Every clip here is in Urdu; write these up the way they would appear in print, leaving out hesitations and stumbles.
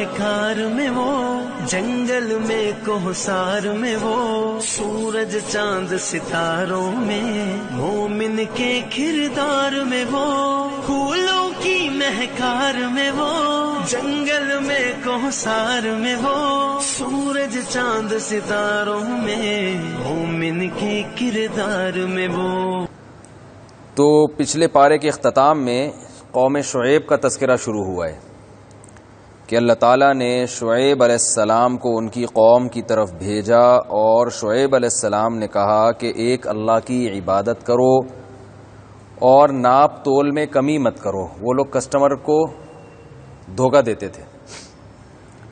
شاہکار میں وہ، جنگل میں کوہسار میں وہ، سورج چاند ستاروں میں، مومن کے کردار میں وہ، پھولوں کی مہکار میں وہ، جنگل میں کوہسار میں وہ، سورج چاند ستاروں میں، مومن کے کردار میں وہ۔ تو پچھلے پارے کے اختتام میں قوم شعیب کا تذکرہ شروع ہوا ہے کہ اللہ تعالیٰ نے شعیب علیہ السلام کو ان کی قوم کی طرف بھیجا، اور شعیب علیہ السلام نے کہا کہ ایک اللہ کی عبادت کرو اور ناپ تول میں کمی مت کرو۔ وہ لوگ کسٹمر کو دھوکہ دیتے تھے،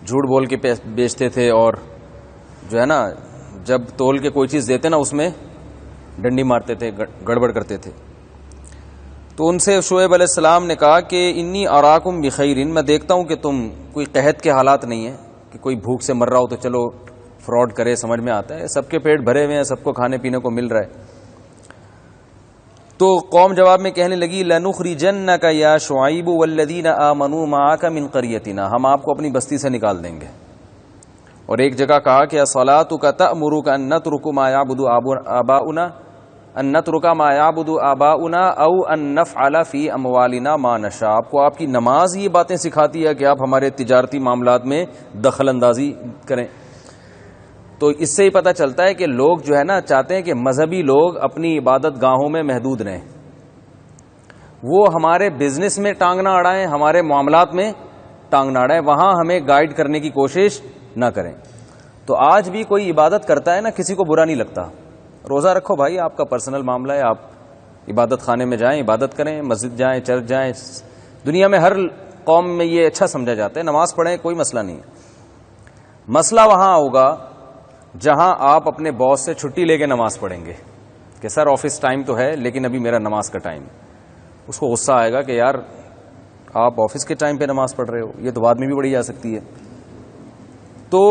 جھوٹ بول کے بیچتے تھے، اور جو ہے نا جب تول کے کوئی چیز دیتے نا اس میں ڈنڈی مارتے تھے، گڑبڑ کرتے تھے۔ تو ان سے شعیب علیہ السلام نے کہا کہ انی اراکم بخیر، میں دیکھتا ہوں کہ تم کوئی قحط کے حالات نہیں ہیں کہ کوئی بھوک سے مر رہا ہو تو چلو فراڈ کرے، سمجھ میں آتا ہے، سب کے پیٹ بھرے ہوئے ہیں، سب کو کھانے پینے کو مل رہا ہے۔ تو قوم جواب میں کہنے لگی لنخرجنک یا شعیب والذین آمنوا معک من قریتنا، ہم آپ کو اپنی بستی سے نکال دیں گے۔ اور ایک جگہ کہا کہ الصلاۃ تأمرک ان نترک ما یعبد آباؤنا ان نترک ما یعبد آباؤنا او ان نفعل فی اموالنا ما نشاء، آپ کو آپ کی نماز یہ باتیں سکھاتی ہے کہ آپ ہمارے تجارتی معاملات میں دخل اندازی کریں۔ تو اس سے ہی پتہ چلتا ہے کہ لوگ جو ہے نا چاہتے ہیں کہ مذہبی لوگ اپنی عبادت گاہوں میں محدود رہیں، وہ ہمارے بزنس میں ٹانگ نہ اڑائیں، ہمارے معاملات میں ٹانگ نہ اڑائیں، وہاں ہمیں گائیڈ کرنے کی کوشش نہ کریں۔ تو آج بھی کوئی عبادت کرتا ہے نا کسی کو برا نہیں لگتا، روزہ رکھو بھائی، آپ کا پرسنل معاملہ ہے، آپ عبادت خانے میں جائیں، عبادت کریں، مسجد جائیں، چرچ جائیں۔ دنیا میں ہر قوم میں یہ اچھا سمجھا جاتا ہے، نماز پڑھیں، کوئی مسئلہ نہیں ہے۔ مسئلہ وہاں ہوگا جہاں آپ اپنے باس سے چھٹی لے کے نماز پڑھیں گے کہ سر آفس ٹائم تو ہے لیکن ابھی میرا نماز کا ٹائم، اس کو غصہ آئے گا کہ یار آپ آفس کے ٹائم پہ نماز پڑھ رہے ہو، یہ تو بعد میں بھی پڑھی جا سکتی ہے۔ تو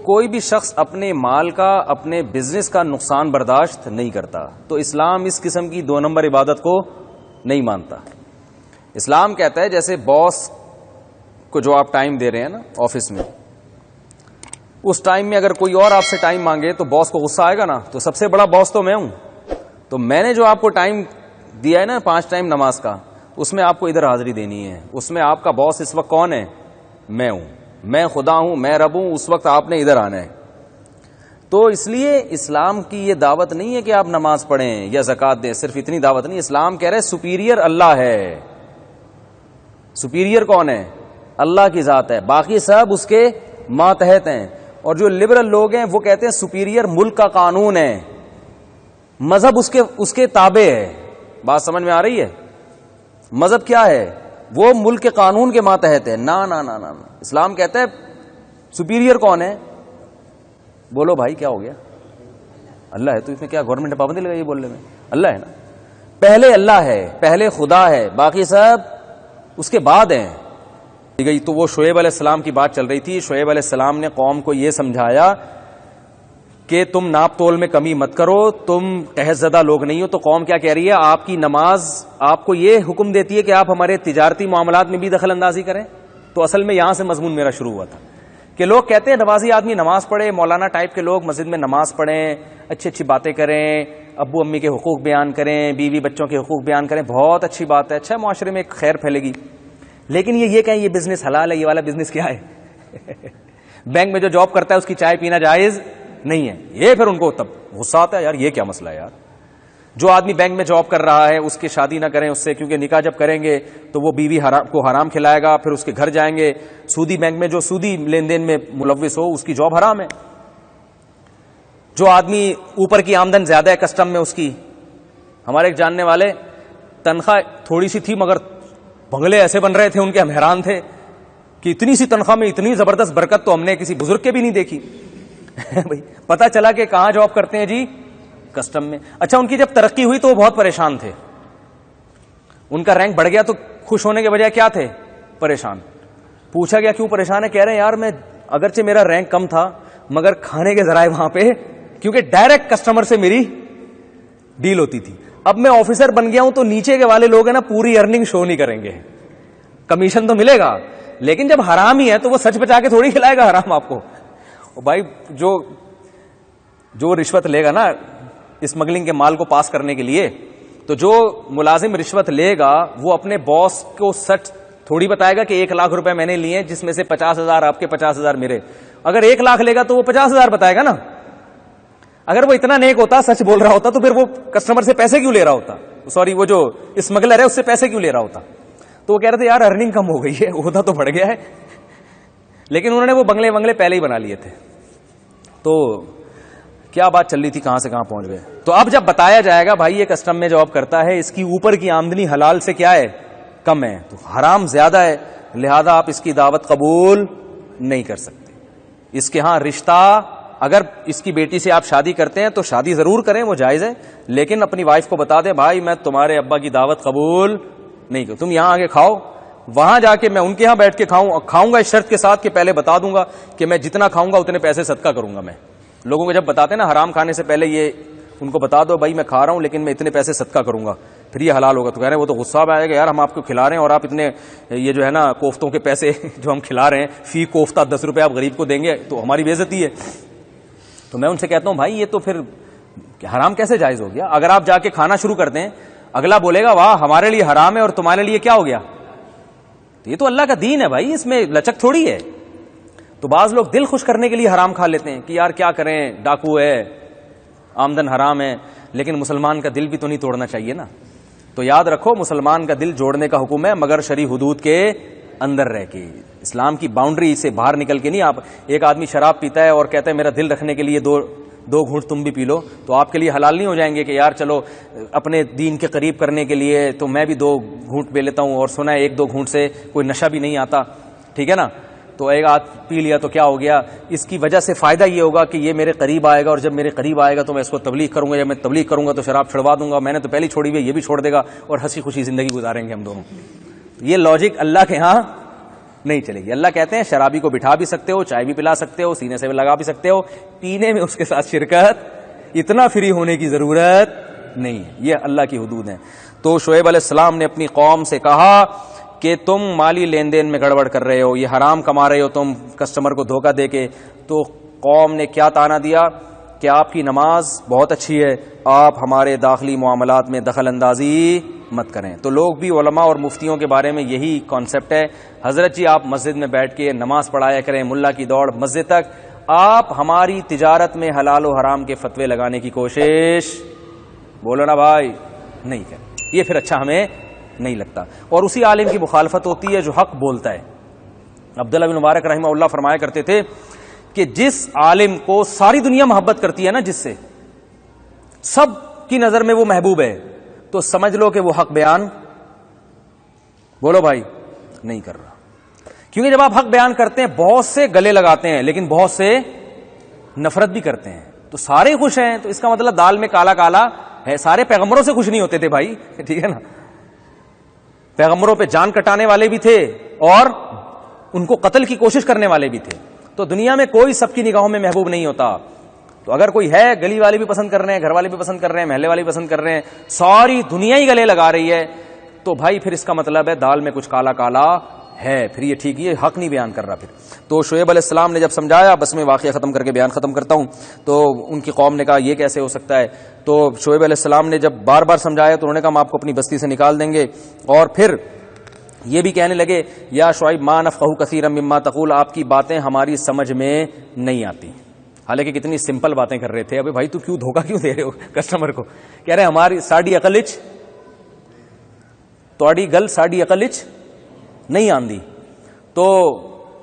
کوئی بھی شخص اپنے مال کا، اپنے بزنس کا نقصان برداشت نہیں کرتا، تو اسلام اس قسم کی 2 نمبر عبادت کو نہیں مانتا۔ اسلام کہتا ہے جیسے باس کو جو آپ ٹائم دے رہے ہیں نا آفس میں، اس ٹائم میں اگر کوئی اور آپ سے ٹائم مانگے تو باس کو غصہ آئے گا نا، تو سب سے بڑا باس تو میں ہوں، تو میں نے جو آپ کو ٹائم دیا ہے نا 5 ٹائم نماز کا، اس میں آپ کو ادھر حاضری دینی ہے، اس میں آپ کا باس اس وقت کون ہے؟ میں ہوں، میں خدا ہوں، میں رب ہوں، اس وقت آپ نے ادھر آنا ہے۔ تو اس لیے اسلام کی یہ دعوت نہیں ہے کہ آپ نماز پڑھیں یا زکوٰۃ دیں، صرف اتنی دعوت نہیں، اسلام کہہ رہے سپیریئر اللہ ہے۔ سپیریئر کون ہے؟ اللہ کی ذات ہے، باقی سب اس کے ماتحت ہیں۔ اور جو لبرل لوگ ہیں وہ کہتے ہیں سپیریئر ملک کا قانون ہے، مذہب اس کے تابع ہے۔ بات سمجھ میں آ رہی ہے؟ مذہب کیا ہے؟ وہ ملک کے قانون کے ماتحت ہے۔ نا نا نا نا، اسلام کہتا ہے سپیریئر کون ہے؟ بولو بھائی کیا ہو گیا؟ اللہ ہے۔ تو اس میں کیا گورنمنٹ نے پابندی لگائی بولنے میں؟ اللہ ہے نا، پہلے اللہ ہے، پہلے خدا ہے، باقی سب اس کے بعد ہیں۔ گئی تو وہ شعیب علیہ السلام کی بات چل رہی تھی۔ شعیب علیہ السلام نے قوم کو یہ سمجھایا کہ تم ناپ تول میں کمی مت کرو، تم قحط زدہ لوگ نہیں ہو۔ تو قوم کیا کہہ رہی ہے؟ آپ کی نماز آپ کو یہ حکم دیتی ہے کہ آپ ہمارے تجارتی معاملات میں بھی دخل اندازی کریں۔ تو اصل میں یہاں سے مضمون میرا شروع ہوا تھا کہ لوگ کہتے ہیں نمازی آدمی نماز پڑھے، مولانا ٹائپ کے لوگ مسجد میں نماز پڑھیں، اچھی اچھی باتیں کریں، ابو امی کے حقوق بیان کریں، بیوی بچوں کے حقوق بیان کریں، بہت اچھی بات ہے، اچھا معاشرے میں ایک خیر پھیلے گی۔ لیکن یہ کہیں یہ بزنس حلال ہے، یہ والا بزنس کیا ہے؟ بینک میں جو جاب کرتا ہے اس کی چائے پینا جائز نہیں ہے۔ یہ پھر ان کو تب غصہ آتا ہے، یار یہ کیا مسئلہ ہے یار، جو آدمی بینک میں جاب کر رہا ہے اس کی شادی نہ کریں اس سے، کیونکہ نکاح جب کریں گے تو وہ بیوی کو حرام کھلائے گا، پھر اس کے گھر جائیں گے۔ سودی بینک میں جو سودی لین دین میں ملوث ہو اس کی جاب حرام ہے۔ جو آدمی اوپر کی آمدن زیادہ ہے کسٹم میں اس کی، ہمارے ایک جاننے والے تنخواہ تھوڑی سی تھی مگر بنگلے ایسے بن رہے تھے ان کے، ہم حیران تھے کہ اتنی سی تنخواہ میں اتنی زبردست برکت تو ہم نے کسی بزرگ کے بھی نہیں دیکھی۔ بھائی پتا چلا کہ کہاں جاب کرتے ہیں جی؟ کسٹم میں۔ اچھا ان کی جب ترقی ہوئی تو وہ بہت پریشان تھے، ان کا رینک بڑھ گیا تو خوش ہونے کے بجائے کیا تھے؟ پریشان۔ پوچھا گیا کیوں پریشان ہے؟ کہہ رہے ہیں یار میں اگرچہ میرا رینک کم تھا مگر کھانے کے ذرائع وہاں پہ، کیونکہ ڈائریکٹ کسٹمر سے میری ڈیل ہوتی تھی، اب میں آفیسر بن گیا ہوں تو نیچے کے والے لوگ ہیں نا پوری ارننگ شو نہیں کریں گے، کمیشن تو ملے گا لیکن جب حرام ہی ہے تو وہ سچ بچا کے تھوڑی کھلائے گا حرام آپ کو. بھائی جو رشوت لے گا نا اسمگلنگ کے مال کو پاس کرنے کے لیے, تو جو ملازم رشوت لے گا وہ اپنے باس کو سچ تھوڑی بتائے گا کہ 1 لاکھ روپے میں نے لیے جس میں سے 50,000 آپ کے 50,000 میرے. اگر 1 لاکھ لے گا تو وہ 50,000 بتائے گا نا. اگر وہ اتنا نیک ہوتا, سچ بول رہا ہوتا, تو پھر وہ کسٹمر سے پیسے کیوں لے رہا ہوتا, سوری وہ جو اسمگلر ہے اس سے پیسے کیوں لے رہا ہوتا. تو وہ کہہ رہے تھے یار ارننگ کم ہو گئی ہے, عہدہ تو بڑھ گیا ہے, لیکن انہوں نے وہ بنگلے پہلے ہی بنا لیے تھے. تو کیا بات چل رہی تھی, کہاں سے کہاں پہنچ گئے. تو اب جب بتایا جائے گا بھائی یہ کسٹم میں جاب کرتا ہے, اس کی اوپر کی آمدنی حلال سے کیا ہے, کم ہے, تو حرام زیادہ ہے, لہذا آپ اس کی دعوت قبول نہیں کر سکتے. اس کے ہاں رشتہ, اگر اس کی بیٹی سے آپ شادی کرتے ہیں تو شادی ضرور کریں, وہ جائز ہے, لیکن اپنی وائف کو بتا دیں بھائی میں تمہارے ابا کی دعوت قبول نہیں کروں, تم یہاں آگے کھاؤ, وہاں جا کے میں ان کے ہاں بیٹھ کے کھاؤں گا اس شرط کے ساتھ کہ پہلے بتا دوں گا کہ میں جتنا کھاؤں گا اتنے پیسے صدقہ کروں گا. میں لوگوں کو جب بتاتے ہیں نا حرام کھانے سے پہلے یہ ان کو بتا دو بھائی میں کھا رہا ہوں لیکن میں اتنے پیسے صدقہ کروں گا, پھر یہ حلال ہوگا. تو کہہ رہے ہیں وہ تو غصہ آئے گا یار ہم آپ کو کھلا رہے ہیں اور آپ اتنے یہ جو ہے نا کوفتوں کے پیسے جو ہم کھلا رہے ہیں, فی کوفتہ 10 روپے آپ غریب کو دیں گے تو ہماری بے عزتی ہے. تو میں ان سے کہتا ہوں بھائی یہ تو پھر حرام کیسے جائز ہو گیا. اگر آپ جا کے کھانا شروع کر دیں, اگلا بولے گا واہ ہمارے لیے حرام ہے اور تمہارے لیے کیا ہو گیا. تو یہ تو اللہ کا دین ہے بھائی, اس میں لچک تھوڑی ہے. تو بعض لوگ دل خوش کرنے کے لیے حرام کھا لیتے ہیں کہ یار کیا کریں, ڈاکو ہے, آمدن حرام ہے, لیکن مسلمان کا دل بھی تو نہیں توڑنا چاہیے نا. تو یاد رکھو مسلمان کا دل جوڑنے کا حکم ہے مگر شرعی حدود کے اندر رہ کے, اسلام کی باؤنڈری سے باہر نکل کے نہیں. آپ ایک آدمی شراب پیتا ہے اور کہتا ہے میرا دل رکھنے کے لیے دو گھونٹ تم بھی پی لو, تو آپ کے لیے حلال نہیں ہو جائیں گے کہ یار چلو اپنے دین کے قریب کرنے کے لیے تو میں بھی 2 گھونٹ پی لیتا ہوں, اور سنا ہے 1-2 گھونٹ سے کوئی نشہ بھی نہیں آتا, ٹھیک ہے نا. تو ایک آدھ پی لیا تو کیا ہو گیا, اس کی وجہ سے فائدہ یہ ہوگا کہ یہ میرے قریب آئے گا, اور جب میرے قریب آئے گا تو میں اس کو تبلیغ کروں گا, جب میں تبلیغ کروں گا تو شراب چھڑوا دوں گا, میں نے تو پہلے چھوڑی ہوئی, یہ بھی چھوڑ دے گا, اور ہنسی خوشی زندگی گزاریں گے ہم دونوں. یہ لاجک اللہ کے ہاں نہیں چلے گی. اللہ کہتے ہیں شرابی کو بٹھا بھی سکتے ہو, چائے بھی پلا سکتے ہو, سینے سے بھی لگا بھی سکتے ہو, پینے میں اس کے ساتھ شرکت اتنا فری ہونے کی ضرورت نہیں ہے. یہ اللہ کی حدود ہیں. تو شعیب علیہ السلام نے اپنی قوم سے کہا کہ تم مالی لین دین میں گڑبڑ کر رہے ہو, یہ حرام کما رہے ہو تم کسٹمر کو دھوکہ دے کے. تو قوم نے کیا تانا دیا کہ آپ کی نماز بہت اچھی ہے, آپ ہمارے داخلی معاملات میں دخل اندازی مت کریں. تو لوگ بھی علماء اور مفتیوں کے بارے میں یہی کانسیپٹ ہے, حضرت جی آپ مسجد میں بیٹھ کے نماز پڑھایا کریں, ملا کی دوڑ مسجد تک, آپ ہماری تجارت میں حلال و حرام کے فتوے لگانے کی کوشش بولو نا بھائی نہیں کریں. یہ پھر اچھا ہمیں نہیں لگتا. اور اسی عالم کی مخالفت ہوتی ہے جو حق بولتا ہے. عبداللہ بن مبارک رحمہ اللہ فرمایا کرتے تھے کہ جس عالم کو ساری دنیا محبت کرتی ہے نا, جس سے سب کی نظر میں وہ محبوب ہے, تو سمجھ لو کہ وہ حق بیان بولو بھائی نہیں کر رہا. کیونکہ جب آپ حق بیان کرتے ہیں بہت سے گلے لگاتے ہیں لیکن بہت سے نفرت بھی کرتے ہیں, تو سارے خوش ہیں, تو اس کا مطلب دال میں کالا کالا ہے. سارے پیغمبروں سے خوش نہیں ہوتے تھے بھائی, ٹھیک ہے نا. پیغمبروں پہ جان کٹانے والے بھی تھے اور ان کو قتل کی کوشش کرنے والے بھی تھے. تو دنیا میں کوئی سب کی نگاہوں میں محبوب نہیں ہوتا. تو اگر کوئی ہے گلی والے بھی پسند کر رہے ہیں, گھر والے بھی پسند کر رہے ہیں, محلے والے بھی پسند کر رہے ہیں, ساری دنیا ہی گلے لگا رہی ہے, تو بھائی پھر اس کا مطلب ہے دال میں کچھ کالا کالا ہے, پھر یہ ٹھیک, یہ حق نہیں بیان کر رہا. پھر تو شعیب علیہ السلام نے جب سمجھایا, بس میں واقعہ ختم کر کے بیان ختم کرتا ہوں, تو ان کی قوم نے کہا یہ کیسے ہو سکتا ہے. تو شعیب علیہ السلام نے جب بار بار سمجھایا تو انہوں نے کہا ہم آپ کو اپنی بستی سے نکال دیں گے. اور پھر یہ بھی کہنے لگے یا شعیب ما نفقہ کثیرا مما تقول, آپ کی باتیں ہماری سمجھ میں نہیں آتی. حالانکہ کتنی سمپل باتیں کر رہے تھے. ابھی بھائی تو کیوں دھوکہ کیوں دے رہے ہو کسٹمر کو, کہہ رہے ہماری ساڑی عقلچ توڑی گل ساڑی عقلچ نہیں آندی. تو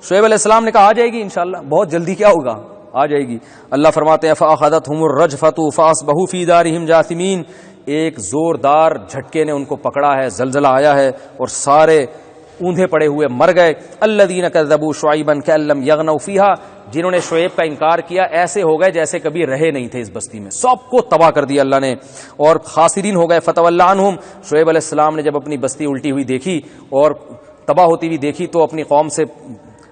شعیب علیہ السلام نے کہا آ جائے گی انشاءاللہ, بہت جلدی کیا ہوگا, آ جائے گی. اللہ فرماتے ہیں فاخذتهم الرجفۃ فاصبحوا فی دارہم جاثمین, ایک زوردار جھٹکے نے ان کو پکڑا ہے, زلزلہ آیا ہے اور سارے اوندھے پڑے ہوئے مر گئے. الذین کذبوا شعیبا کأن لم یغنوا فیہا, جنہوں نے شعیب کا انکار کیا ایسے ہو گئے جیسے کبھی رہے نہیں تھے اس بستی میں, سب کو تباہ کر دیا اللہ نے اور خاسرین ہو گئے. فتولی عنہم, شعیب علیہ السلام نے جب اپنی بستی الٹی ہوئی دیکھی اور تباہ ہوتی ہوئی دیکھی تو اپنی قوم سے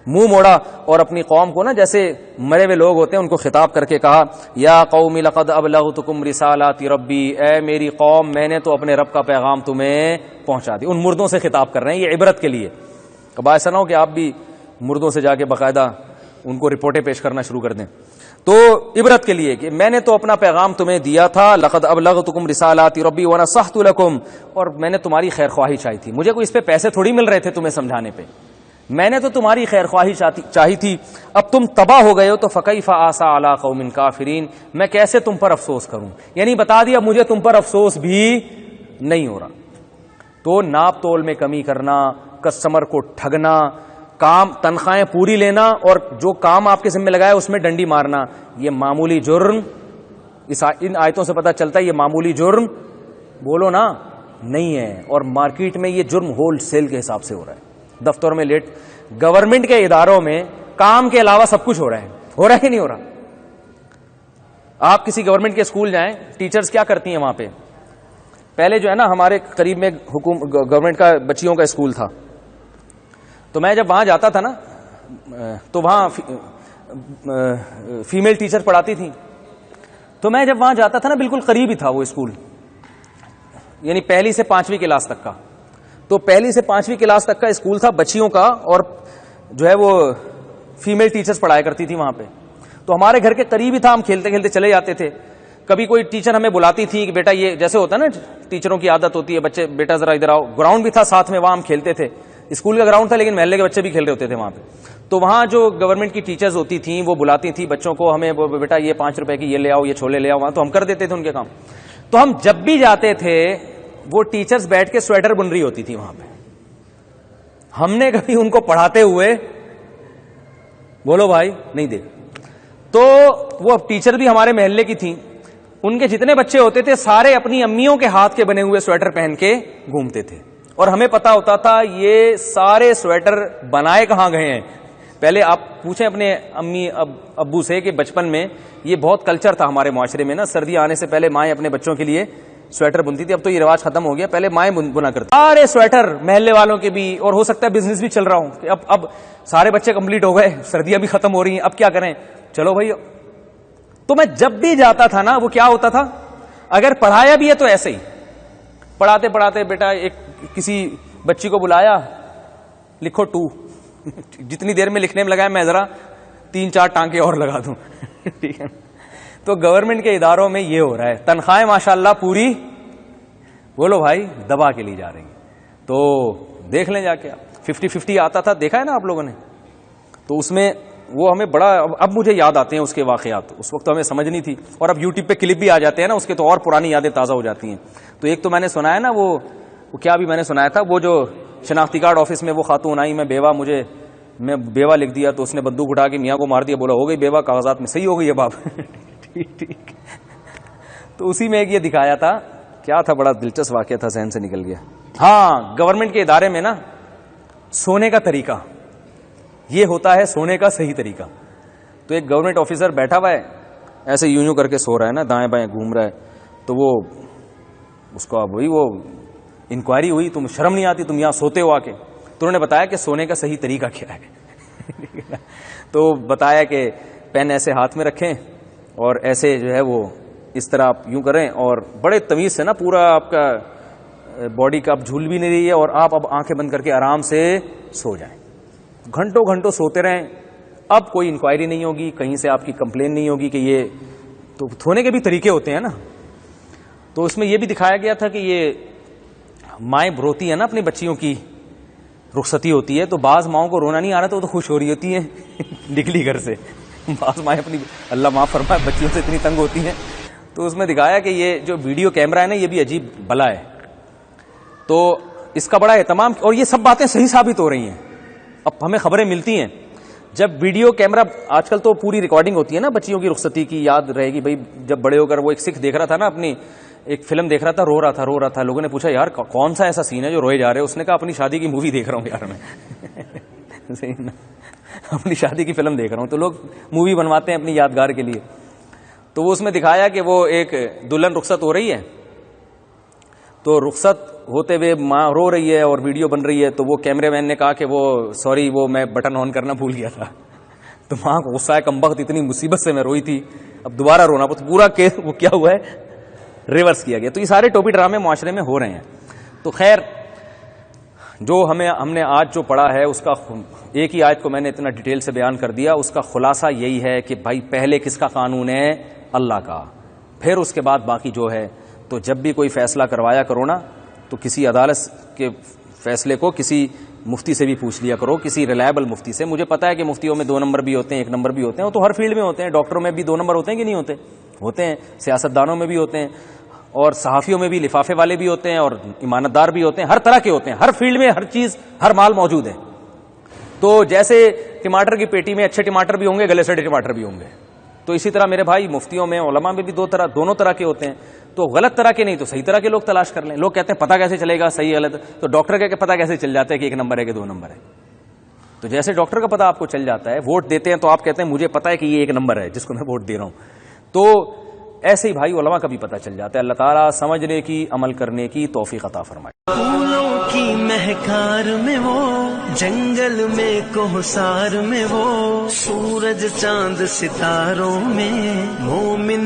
منہ موڑا اور اپنی قوم کو نا جیسے مرے ہوئے لوگ ہوتے ہیں ان کو خطاب کر کے کہا یا قوم لقد ابلغتکم رسالات ربی, اے میری قوم میں نے تو اپنے رب کا پیغام تمہیں پہنچا دی. ان مردوں سے خطاب کر رہے ہیں, یہ عبرت کے لیے. اب ایسا نہ ہو کہ آپ بھی مردوں سے جا کے باقاعدہ ان کو رپورٹیں پیش کرنا شروع کر دیں. تو عبرت کے لیے کہ میں نے تو اپنا پیغام تمہیں دیا تھا, لقد ابلغتکم رسالات ربی ونصحت لکم, اور میں نے تمہاری خیر خواہی چاہی تھی. مجھے کوئی اس پہ پیسے تھوڑی مل رہے تھے تمہیں سمجھانے پہ, میں نے تو تمہاری خیر خواہی چاہی تھی. اب تم تباہ ہو گئے ہو تو فکیف آسا علی قوم کافرین, میں کیسے تم پر افسوس کروں. یعنی بتا دیا مجھے تم پر افسوس بھی نہیں ہو رہا. تو ناپ تول میں کمی کرنا, کسٹمر کو ٹھگنا, کام تنخواہیں پوری لینا اور جو کام آپ کے ذمہ لگایا اس میں ڈنڈی مارنا, یہ معمولی جرم, ان آیتوں سے پتہ چلتا ہے یہ معمولی جرم بولو نا نہیں ہے. اور مارکیٹ میں یہ جرم ہول سیل کے حساب سے ہو رہا ہے. دفتروں میں لیٹ, گورنمنٹ کے اداروں میں کام کے علاوہ سب کچھ ہو رہا ہے کہ نہیں ہو رہا. آپ کسی گورنمنٹ کے اسکول جائیں, ٹیچرز کیا کرتی ہیں وہاں پہ. پہلے جو ہے نا ہمارے قریب میں گورنمنٹ کا بچیوں کا اسکول تھا, تو میں جب وہاں جاتا تھا نا تو وہاں فیمیل ٹیچر پڑھاتی تھیں. تو میں جب وہاں جاتا تھا نا بالکل قریب ہی تھا وہ اسکول, یعنی 1 سے 5ویں کلاس تک کا. تو 1 سے 5ویں کلاس تک کا اسکول تھا بچیوں کا, اور جو ہے وہ فیمیل ٹیچرز پڑھایا کرتی تھی وہاں پہ. تو ہمارے گھر کے قریب ہی تھا, ہم کھیلتے کھیلتے چلے جاتے تھے. کبھی کوئی ٹیچر ہمیں بلاتی تھی کہ بیٹا یہ جیسے ہوتا ہے نا ٹیچروں کی عادت ہوتی ہے, بچے بیٹا ذرا ادھر آؤ. گراؤنڈ بھی تھا ساتھ میں, وہاں ہم کھیلتے تھے. اسکول کا گراؤنڈ تھا لیکن محلے کے بچے بھی کھیل رہے ہوتے تھے وہاں پہ. تو وہاں جو گورنمنٹ کی ٹیچرز ہوتی تھیں وہ بلاتی تھیں بچوں کو, ہمیں بیٹا یہ 5 روپے کی یہ لے آؤ, یہ چھولے لے آؤ. وہاں تو ہم کر دیتے تھے ان کے کام. تو ہم جب بھی جاتے تھے وہ ٹیچرز بیٹھ کے سویٹر بن رہی ہوتی تھی وہاں پہ. ہم نے کبھی ان کو پڑھاتے ہوئے بولو بھائی نہیں دیکھ. تو وہ ٹیچر بھی ہمارے محلے کی تھیں, ان کے جتنے بچے ہوتے تھے سارے اپنی امیوں کے ہاتھ کے بنے ہوئے سویٹر پہن کے گھومتے تھے. اور ہمیں پتا ہوتا تھا یہ سارے سویٹر بنائے کہاں گئے ہیں. پہلے آپ پوچھیں اپنے امی ابو سے کہ بچپن میں یہ بہت کلچر تھا ہمارے معاشرے میں نا, سردی آنے سے پہلے مائیں اپنے بچوں کے لیے سویٹر بنتی تھی. اب تو یہ رواج ختم ہو گیا, پہلے مائیں بنا کرتی. سارے سویٹر محلے والوں کے بھی, اور ہو سکتا ہے بزنس بھی چل رہا ہوں کہ اب سارے بچے کمپلیٹ ہو گئے, سردیاں بھی ختم ہو رہی ہیں, اب کیا کریں, چلو بھائی. تو میں جب بھی جاتا تھا نا وہ کیا ہوتا تھا, اگر پڑھایا بھی ہے تو ایسے ہی پڑھاتے پڑھاتے بیٹا ایک کسی بچی کو بلایا, لکھو 2. جتنی دیر میں لکھنے میں لگایا میں ذرا 3-4 ٹانکے اور لگا دوں. ٹھیک ہے. تو گورنمنٹ کے اداروں میں یہ ہو رہا ہے, تنخواہیں ماشاءاللہ پوری بولو بھائی دبا کے لی جا رہی ہیں. تو دیکھ لیں جا کے, 50-50 آتا تھا, دیکھا ہے نا آپ لوگوں نے. تو اس میں وہ ہمیں بڑا, اب مجھے یاد آتے ہیں اس کے واقعات, اس وقت تو ہمیں سمجھ نہیں تھی. اور اب یوٹیوب پہ کلپ بھی آ جاتے ہیں نا اس کے, تو اور پرانی یادیں تازہ ہو جاتی ہیں. تو ایک تو میں نے سنا ہے نا وہ کیا بھی میں نے سنایا تھا, وہ جو شناختی کارڈ آفس میں وہ خاتون آئی, میں بیوہ لکھ دیا, تو اس نے بندوق اٹھا کے میاں کو مار دیا, بولا ہو گئی بیوہ, کاغذات میں صحیح ہو گئی ہے باپ. ٹھیک. تو اسی میں ایک یہ دکھایا تھا, کیا تھا, بڑا دلچسپ واقعہ تھا, ذہن سے نکل گیا. ہاں, گورنمنٹ کے ادارے میں نا سونے کا طریقہ یہ ہوتا ہے, سونے کا صحیح طریقہ. تو ایک گورنمنٹ آفیسر بیٹھا ہوا ہے, ایسے یوں کر کے سو رہا ہے نا, دائیں بائیں گھوم رہا ہے. تو وہ اس کو وہی وہ انکوائری ہوئی, تم شرم نہیں آتی, تم یہاں سوتے ہو آ کے. تو انہوں نے بتایا کہ سونے کا صحیح طریقہ کیا ہے. تو بتایا کہ پین ایسے ہاتھ میں رکھیں اور ایسے جو ہے وہ اس طرح آپ یوں کریں, اور بڑے تمیز سے نا پورا آپ کا باڈی کا اب جھول بھی نہیں رہی ہے, اور آپ اب آنکھیں بند کر کے آرام سے سو جائیں. گھنٹوں گھنٹوں سوتے رہیں, اب کوئی انکوائری نہیں ہوگی, کہیں سے آپ کی کمپلین نہیں ہوگی کہ یہ. تو سونے کے بھی طریقے ہوتے ہیں نا. تو اس میں یہ بھی دکھایا گیا تھا کہ یہ مائیں روتی ہیں نا اپنی بچیوں کی رخصتی ہوتی ہے, تو بعض ماؤں کو رونا نہیں آ رہا تو وہ تو خوش ہو رہی ہوتی ہیں نکلی گھر سے. بعض مائیں اپنی, اللہ معاف فرمائے, بچیوں سے اتنی تنگ ہوتی ہیں. تو اس میں دکھایا کہ یہ جو ویڈیو کیمرہ ہے نا یہ بھی عجیب بلا ہے. تو اس کا بڑا اہتمام, اور یہ سب باتیں صحیح ثابت ہو رہی ہیں. اب ہمیں خبریں ملتی ہیں جب ویڈیو کیمرہ, آج کل تو پوری ریکارڈنگ ہوتی ہے نا بچیوں کی رخصتی کی, یاد رہے گی بھائی. جب بڑے ہو کر وہ ایک سکھ دیکھ رہا تھا نا, اپنی ایک فلم دیکھ رہا تھا, رو رہا تھا. لوگوں نے پوچھا یار کون سا ایسا سین ہے جو روئے جا رہے ہیں. اس نے کہا اپنی شادی کی مووی دیکھ رہا ہوں یار میں. اپنی شادی کی فلم دیکھ رہا ہوں. تو لوگ مووی بنواتے ہیں اپنی یادگار کے لیے. تو وہ اس میں دکھایا کہ وہ ایک دلہن رخصت ہو رہی ہے, تو رخصت ہوتے ہوئے ماں رو رہی ہے اور ویڈیو بن رہی ہے. تو وہ کیمرے مین نے کہا کہ وہ سوری, وہ میں بٹن آن کرنا بھول گیا تھا. تو ماں کو غصہ ہے, کمبخت اتنی مصیبت سے میں روئی تھی, اب دوبارہ رونا. تو پورا کیس وہ کیا ہوا ہے, ریورس کیا گیا. تو یہ سارے ٹوپی ڈرامے معاشرے میں ہو رہے ہیں. تو خیر جو ہم نے آج جو پڑھا ہے اس کا ایک ہی آیت کو میں نے اتنا ڈیٹیل سے بیان کر دیا، اس کا خلاصہ یہی ہے کہ بھائی پہلے کس کا قانون ہے؟ اللہ کا، پھر اس کے بعد باقی جو ہے۔ تو جب بھی کوئی فیصلہ کروایا کرو نا تو کسی عدالت کے فیصلے کو کسی مفتی سے بھی پوچھ لیا کرو، کسی ریلائبل مفتی سے۔ مجھے پتا ہے کہ مفتیوں میں 2 نمبر بھی ہوتے ہیں، 1 نمبر بھی ہوتے ہیں، وہ تو ہر فیلڈ میں ہوتے ہیں۔ ڈاکٹروں میں بھی 2 نمبر ہوتے ہیں کہ نہیں ہوتے؟ ہوتے ہیں۔ سیاستدانوں میں بھی ہوتے ہیں، اور صحافیوں میں بھی لفافے والے بھی ہوتے ہیں، اور امانت دار بھی ہوتے ہیں، ہر طرح کے ہوتے ہیں۔ ہر فیلڈ میں ہر چیز، ہر مال موجود ہے۔ تو جیسے ٹماٹر کی پیٹی میں اچھے ٹماٹر بھی ہوں گے، گلے سڑے ٹماٹر بھی ہوں گے، تو اسی طرح میرے بھائی مفتیوں میں، علماء میں بھی دونوں طرح کے ہوتے ہیں۔ تو غلط طرح کے نہیں تو صحیح طرح کے لوگ تلاش کر لیں۔ لوگ کہتے ہیں پتہ کیسے چلے گا صحیح غلط؟ تو ڈاکٹر کا پتہ کیسے چل جاتا ہے کہ 1 نمبر ہے کہ 2 نمبر ہے؟ تو جیسے ڈاکٹر کا پتہ آپ کو چل جاتا ہے، ووٹ دیتے ہیں تو آپ کہتے ہیں مجھے پتہ ہے کہ یہ 1 نمبر ہے جس کو میں ووٹ دے رہا ہوں، تو ایسے ہی بھائی علماء کا بھی پتہ چل جاتا ہے۔ اللہ تعالیٰ سمجھنے کی، عمل کرنے کی توفیق عطا فرمائے۔ پھولوں کی مہکار میں وہ، جنگل میں کوہسار میں وہ، سورج چاند ستاروں میں مومن